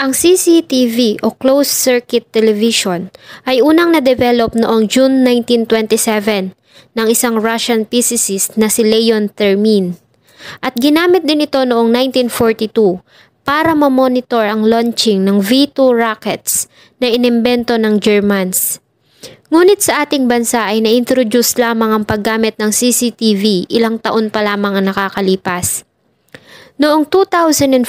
Ang CCTV o Closed Circuit Television ay unang na-develop noong June 1927 ng isang Russian physicist na si Leon Termin. At ginamit din ito noong 1942 para ma-monitor ang launching ng V2 rockets na inimbento ng Germans. Ngunit sa ating bansa ay na-introduce lamang ang paggamit ng CCTV ilang taon pa lamang ang nakakalipas. Noong 2014,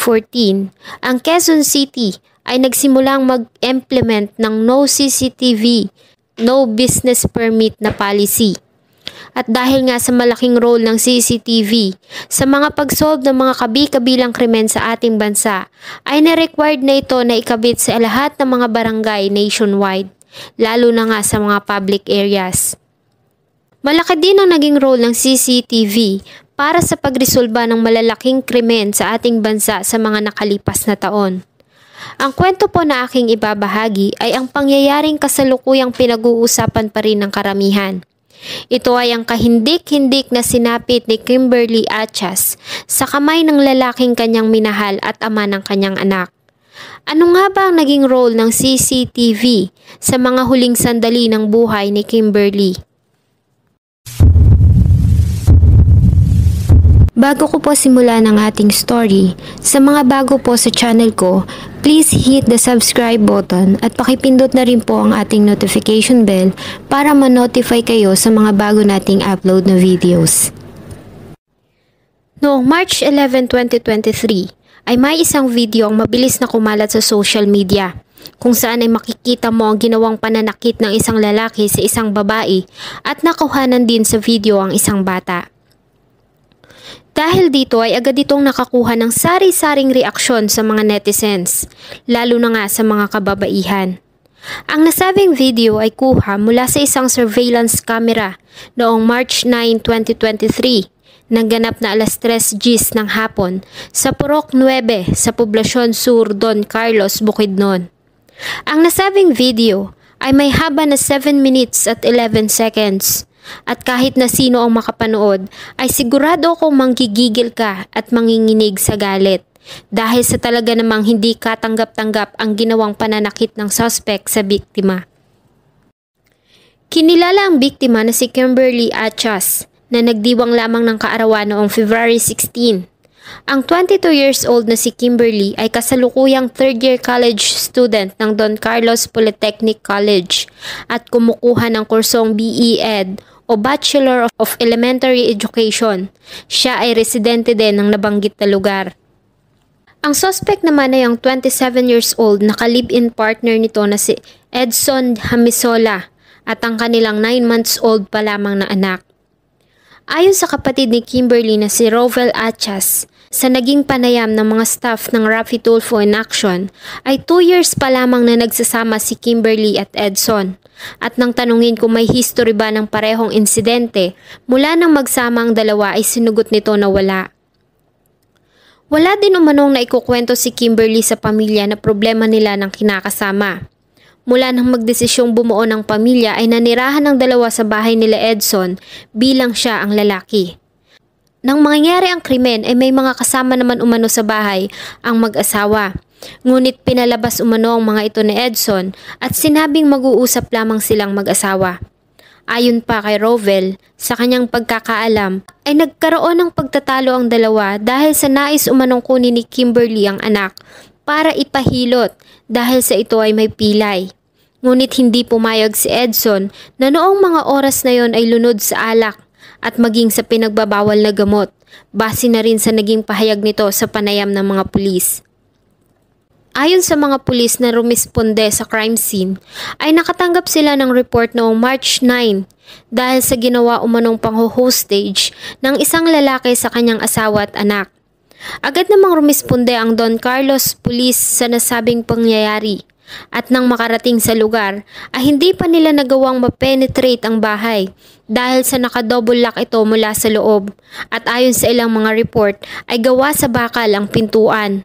ang Quezon City ay nagsimulang mag-implement ng No CCTV, No Business Permit na policy. At dahil nga sa malaking role ng CCTV sa mga pag-solve ng mga kabi-kabilang krimen sa ating bansa, ay na-required na ito na ikabit sa lahat ng mga barangay nationwide, lalo na nga sa mga public areas. Malaki din ang naging role ng CCTV para sa pagresolba ng malalaking krimen sa ating bansa sa mga nakalipas na taon. Ang kwento po na aking ibabahagi ay ang pangyayaring kasalukuyang pinag-uusapan pa rin ng karamihan. Ito ay ang kahindik-hindik na sinapit ni Kimberly Achas sa kamay ng lalaking kanyang minahal at ama ng kanyang anak. Ano nga ba ang naging role ng CCTV sa mga huling sandali ng buhay ni Kimberly? Bago ko po simulan ang ating story, sa mga bago po sa channel ko, please hit the subscribe button at pakipindot na rin po ang ating notification bell para ma-notify kayo sa mga bago nating upload na videos. Noong March 11, 2023, ay may isang video ang mabilis na kumalat sa social media, kung saan ay makikita mo ang ginawang pananakit ng isang lalaki sa isang babae at nakuhanan din sa video ang isang bata. Dahil dito ay agad itong nakakuha ng sari-saring reaksyon sa mga netizens, lalo na nga sa mga kababaihan. Ang nasabing video ay kuha mula sa isang surveillance camera noong March 9, 2023, nagganap na alas 3 GMT ng hapon sa Purok 9 sa Poblacion Sur, Don Carlos, Bukidnon. Ang nasabing video ay may haba na 7 minutes at 11 seconds. At kahit na sino ang makapanood, ay sigurado akong manggigigil ka at manginginig sa galit dahil sa talaga namang hindi katanggap-tanggap ang ginawang pananakit ng suspect sa biktima. Kinilala ang biktima na si Kimberly Achas na nagdiwang lamang ng kaarawan noong February 16. Ang 22 years old na si Kimberly ay kasalukuyang third-year college student ng Don Carlos Polytechnic College at kumukuha ng kursong BE-Ed o Bachelor of Elementary Education. Siya ay residente din ng nabanggit na lugar. Ang suspect naman ay ang 27 years old na ka-live-in partner nito na si Edson Hamisola at ang kanilang 9 months old pa lamang na anak. Ayon sa kapatid ni Kimberly na si Rovel Achas, sa naging panayam ng mga staff ng Raffy Tulfo in Action, ay 2 years pa lamang na nagsasama si Kimberly at Edson. At nang tanungin kung may history ba ng parehong insidente, mula nang magsama ang dalawa ay sinugot nito na wala. Wala din umanong naikukwento si Kimberly sa pamilya na problema nila ng kinakasama. Mula nang magdesisyong bumuo ng pamilya ay nanirahan ng dalawa sa bahay nila Edson bilang siya ang lalaki. Nang mangyari ang krimen ay may mga kasama naman umano sa bahay ang mag-asawa. Ngunit pinalabas umano ang mga ito ni Edson at sinabing mag-uusap lamang silang mag-asawa. Ayon pa kay Rovel, sa kanyang pagkakaalam ay nagkaroon ng pagtatalo ang dalawa dahil sa nais umanong kunin ni Kimberly ang anak para ipahilot dahil sa ito ay may pilay. Ngunit hindi pumayag si Edson na noong mga oras na yon ay lunod sa alak at maging sa pinagbabawal na gamot, base na rin sa naging pahayag nito sa panayam ng mga pulis. Ayon sa mga pulis na rumisponde sa crime scene, ay nakatanggap sila ng report noong March 9 dahil sa ginawa umanong pang-hostage ng isang lalaki sa kanyang asawa at anak. Agad namang rumisponde ang Don Carlos Police sa nasabing pangyayari. At nang makarating sa lugar, ay hindi pa nila nagawang ma-penetrate ang bahay dahil sa naka-double lock ito mula sa loob at ayon sa ilang mga report ay gawa sa bakal ang pintuan.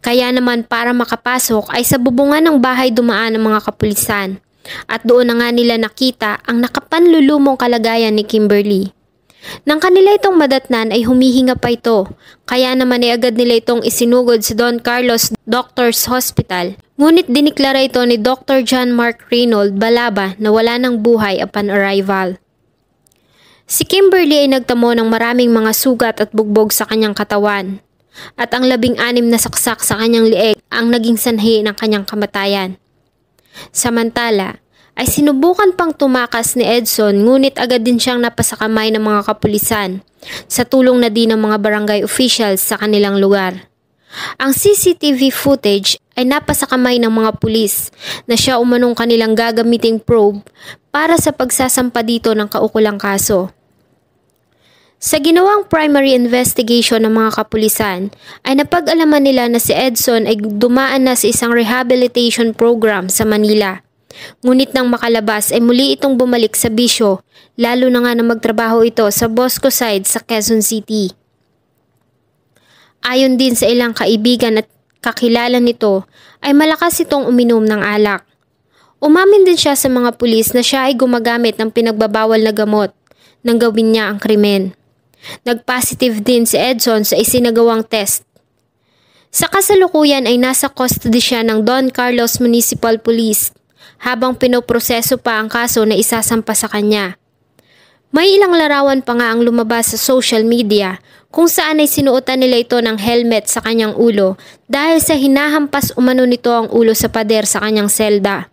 Kaya naman para makapasok ay sa bubungan ng bahay dumaan ang mga kapulisan at doon na nga nila nakita ang nakapanlulumong kalagayan ni Kimberly. Nang kanila itong madatnan ay humihinga pa ito, kaya naman ay agad nila itong isinugod sa Don Carlos Doctors Hospital. Ngunit diniklara ito ni Dr. John Mark Reynold Balaba na wala ng buhay upon arrival. Si Kimberly ay nagtamo ng maraming mga sugat at bugbog sa kanyang katawan, at ang 16 na saksak sa kanyang lieg ang naging sanhi ng kanyang kamatayan. Samantala, ay sinubukan pang tumakas ni Edson ngunit agad din siyang napasakamay ng mga kapulisan sa tulong na din ng mga barangay officials sa kanilang lugar. Ang CCTV footage ay napasakamay ng mga pulis na siya umanong kanilang gagamiting probe para sa pagsasampa dito ng kaukulang kaso. Sa ginawang primary investigation ng mga kapulisan ay napag-alaman nila na si Edson ay dumaan na sa isang rehabilitation program sa Manila. Ngunit nang makalabas ay muli itong bumalik sa bisyo, lalo na nga na magtrabaho ito sa Bosco Side sa Quezon City. Ayon din sa ilang kaibigan at kakilala nito ay malakas itong uminom ng alak. Umamin din siya sa mga pulis na siya ay gumagamit ng pinagbabawal na gamot nang gawin niya ang krimen. Nag-positive din si Edson sa isinagawang test. Sa kasalukuyan ay nasa custody siya ng Don Carlos Municipal Police habang pinoproseso pa ang kaso na isasampa sa kanya. May ilang larawan pa nga ang lumabas sa social media kung saan ay sinuotan nila ito ng helmet sa kanyang ulo dahil sa hinahampas umano nito ang ulo sa pader sa kanyang selda.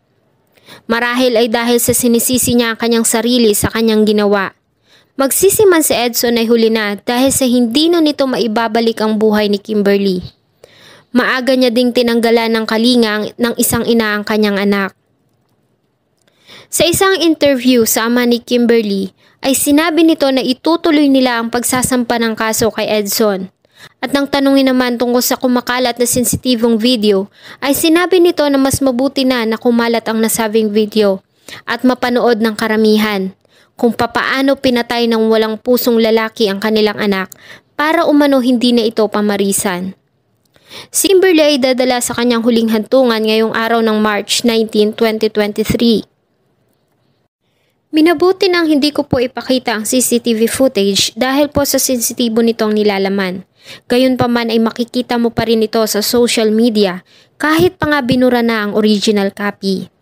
Marahil ay dahil sa sinisisi niya ang kanyang sarili sa kanyang ginawa. Magsisi man si Edson ay huli na dahil sa hindi na nito maibabalik ang buhay ni Kimberly. Maaga niya ding tinanggalan ng kalinga ng isang ina ang kanyang anak. Sa isang interview sa ama ni Kimberly ay sinabi nito na itutuloy nila ang pagsasampa ng kaso kay Edson. At nang tanungin naman tungkol sa kumakalat na sensitibong video ay sinabi nito na mas mabuti na kumalat ang nasabing video at mapanood ng karamihan kung papaano pinatay ng walang pusong lalaki ang kanilang anak para umano hindi na ito pamarisan. Si Kimberly ay dadala sa kanyang huling hantungan ngayong araw ng March 19, 2023. Minabuti nang hindi ko po ipakita ang CCTV footage dahil po sa sensitibo nitong nilalaman. Gayunpaman ay makikita mo pa rin ito sa social media kahit pa nga binura na ang original copy.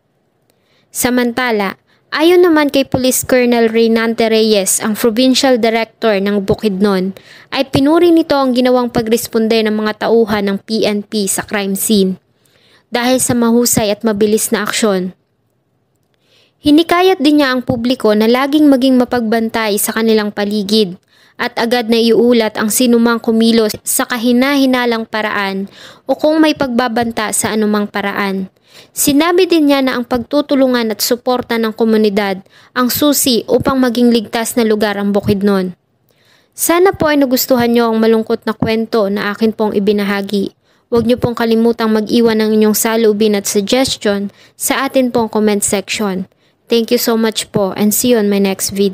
Samantala, ayon naman kay Police Colonel Reynante Reyes, ang Provincial Director ng Bukidnon, ay pinuri nito ang ginawang pagresponde ng mga tauhan ng PNP sa crime scene dahil sa mahusay at mabilis na aksyon. Hinikayat din niya ang publiko na laging maging mapagbantay sa kanilang paligid at agad na iulat ang sinumang kumilos sa kahina-hinalang paraan o kung may pagbabanta sa anumang paraan. Sinabi din niya na ang pagtutulungan at suporta ng komunidad ang susi upang maging ligtas na lugar ang Bukidnon. Sana po ay nagustuhan niyo ang malungkot na kwento na akin pong ibinahagi. Huwag niyo pong kalimutang mag-iwan ng inyong saloobin at suggestion sa atin pong comment section. Thank you so much po and see you on my next video.